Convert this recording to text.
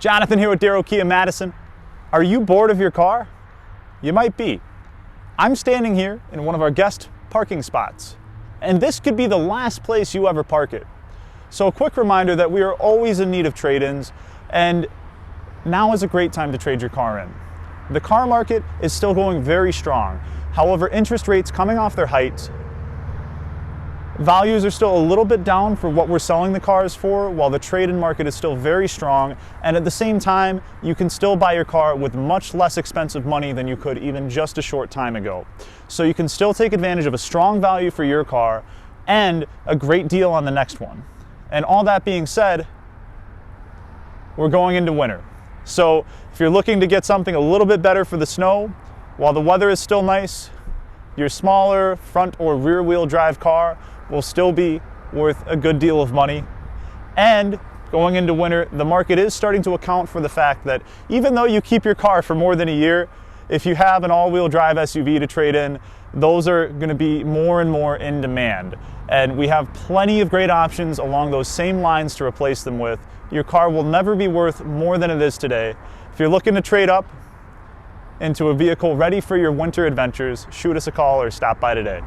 Jonathan here with Darrow Kia Madison. Are you bored of your car? You might be. I'm standing here in one of our guest parking spots, and this could be the last place you ever park it. So a quick reminder that we are always in need of trade-ins, and now is a great time to trade your car in. The car market is still going very strong. However, interest rates coming off their heights, values are still a little bit down for what we're selling the cars for, while the trade-in market is still very strong, and at the same time, you can still buy your car with much less expensive money than you could even just a short time ago. So you can still take advantage of a strong value for your car and a great deal on the next one. And all that being said, we're going into winter. So if you're looking to get something a little bit better for the snow, while the weather is still nice, your smaller front or rear wheel drive car will still be worth a good deal of money. And going into winter, the market is starting to account for the fact that even though you keep your car for more than a year, if you have an all-wheel drive SUV to trade in, those are going to be more and more in demand. And we have plenty of great options along those same lines to replace them with. Your car will never be worth more than it is today. If you're looking to trade up into a vehicle ready for your winter adventures, shoot us a call or stop by today.